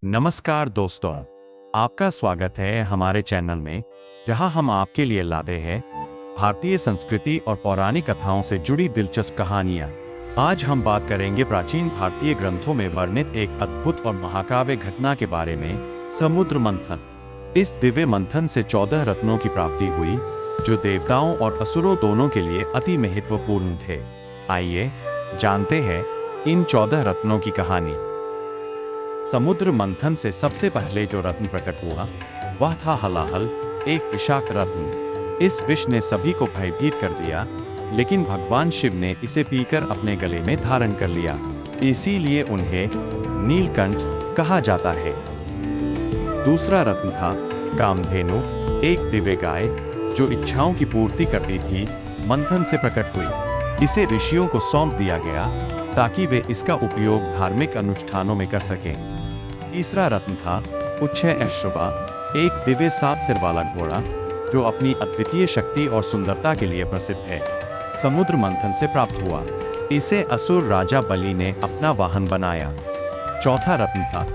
नमस्कार दोस्तों, आपका स्वागत है हमारे चैनल में, जहां हम आपके लिए लाते हैं भारतीय संस्कृति और पौराणिक कथाओं से जुड़ी दिलचस्प कहानियां। आज हम बात करेंगे प्राचीन भारतीय ग्रंथों में वर्णित एक अद्भुत और महाकाव्य घटना के बारे में, समुद्र मंथन। इस दिव्य मंथन से 14 रत्नों की प्राप्ति हुई, जो देवताओं और असुरों दोनों के लिए अति महत्वपूर्ण थे। आइए जानते हैं इन 14 रत्नों की कहानी। समुद्र मंथन से सबसे पहले जो रत्न प्रकट हुआ वह था हलाहल, एक विषाक्त रत्न। इस विष ने सभी को भयभीत कर दिया, लेकिन भगवान शिव ने इसे पीकर अपने गले में धारण कर लिया। इसीलिए उन्हें नीलकंठ कहा जाता है। दूसरा रत्न था कामधेनु, एक दिव्य गाय जो इच्छाओं की पूर्ति करती थी, मंथन से प्रकट हुई। इसे ऋषियों को सौंप दिया गया ताकि वे इसका उपयोग धार्मिक अनुष्ठानों में कर सकें। तीसरा रत्न था उच्छय ऐश्वर्या, एक दिव्य 7 सिर वाला घोड़ा जो अपनी अद्वितीय शक्ति और सुंदरता के लिए प्रसिद्ध है। समुद्र मंथन से प्राप्त हुआ। इसे असुर राजा बलि ने अपना वाहन बनाया। चौथा रत्न था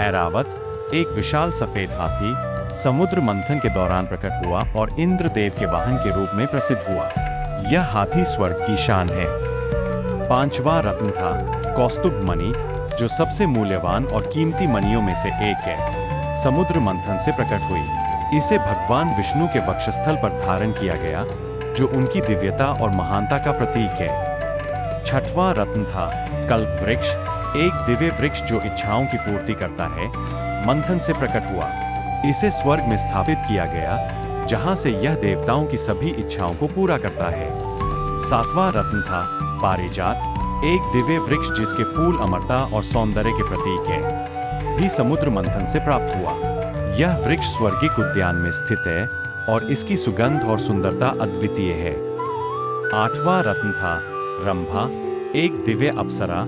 ऐरावत, एक विशाल सफेद हाथी, समुद्र मंथन के दौरान प्रकट हुआ और इंद्रदेव के वाहन के रूप में प्रसिद्ध हुआ। यह हाथी स्वर्ग की शान है। पांचवा रत्न था कौस्तुभ मणि, जो सबसे मूल्यवान और कीमती मणियों में से एक है। समुद्र मंथन से प्रकट हुई। इसे भगवान विष्णु के वक्षस्थल पर धारण किया गया, जो उनकी दिव्यता और महानता का प्रतीक है। छठवां रत्न था कल्प वृक्ष, एक दिव्य वृक्ष जो इच्छाओं की पूर्ति करता है, मंथन से प्रकट हुआ। इसे स्वर्ग में स्थापित किया गया, जहां से यह देवताओं की सभी इच्छाओं को पूरा करता है। सातवां रत्न था पारिजात, एक दिव्य वृक्ष जिसके फूल अमरता और सौंदर्य के प्रतीक है, भी समुद्र मंथन से प्राप्त हुआ। यह वृक्ष स्वर्गिक उद्यान में स्थित है और इसकी सुगंध और सुंदरता अद्वितीय है। आठवां रत्न था रंभा, एक दिव्य अप्सरा,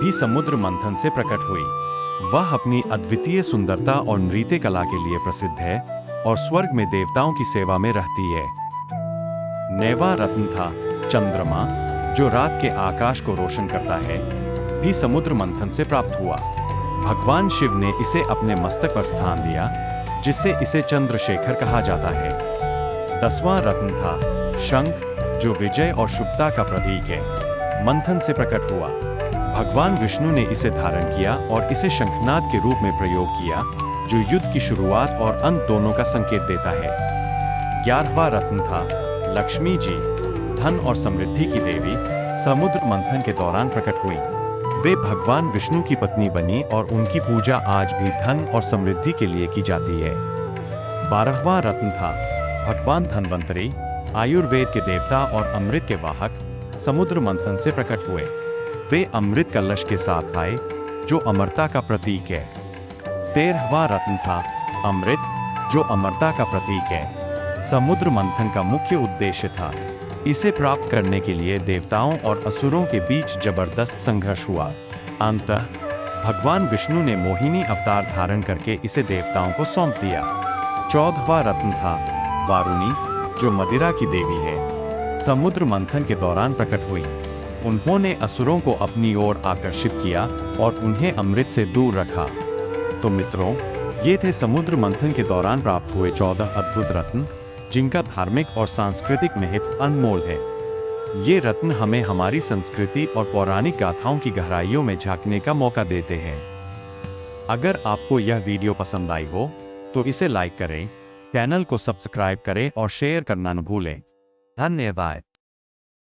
भी समुद्र मंथन से प्रकट हुई। वह अपनी अद्वितीय सुंदरता और नृत्य कला के लिए प्रसिद्ध है और स्वर्ग में देवताओं की सेवा में रहती है। 9वां रत्न था चंद्रमा, जो रात के आकाश को रोशन करता है, भी समुद्र मंथन से प्राप्त हुआ। भगवान शिव ने इसे अपने मस्तक पर स्थान दिया, जिससे इसे चंद्रशेखर कहा जाता है। 10वां रत्न था शंख, जो विजय और शुभता का प्रतीक है, मंथन से प्रकट हुआ। भगवान विष्णु ने इसे धारण किया और इसे शंखनाद के रूप में प्रयोग किया, जो युद्ध की शुरुआत और अंत दोनों का संकेत देता है। 11वां रत्न था लक्ष्मी जी, धन और समृद्धि की देवी, समुद्र मंथन के दौरान प्रकट हुई। वे भगवान विष्णु की पत्नी बनी और उनकी पूजा आज भी धन और समृद्धि के लिए की जाती है। 12वां रत्न था भगवान धन्वंतरी, आयुर्वेद के देवता और अमृत के वाहक, समुद्र मंथन से प्रकट हुए। वे अमृत कलश के साथ आए, जो अमरता का प्रतीक है। 13वां रत्न था अमृत, जो अमरता का प्रतीक है। समुद्र मंथन का मुख्य उद्देश्य था इसे प्राप्त करने के लिए देवताओं और असुरों के बीच जबरदस्त संघर्ष हुआ। अंततः भगवान विष्णु ने मोहिनी अवतार धारण करके इसे देवताओं को सौंप दिया। 14वां रत्न था वारुणी, जो मदिरा की देवी है, समुद्र मंथन के दौरान प्रकट हुई। उन्होंने असुरों को अपनी ओर आकर्षित किया और उन्हें अमृत से दूर रखा। तो मित्रों, ये थे समुद्र मंथन के दौरान प्राप्त हुए 14 अद्भुत रत्न, जिनका धार्मिक और सांस्कृतिक महत्व अनमोल है। ये रत्न हमें हमारी संस्कृति और पौराणिक गाथाओं की गहराइयों में झांकने का मौका देते हैं। अगर आपको यह वीडियो पसंद आई हो तो इसे लाइक करें, चैनल को सब्सक्राइब करें और शेयर करना न भूलें। धन्यवाद।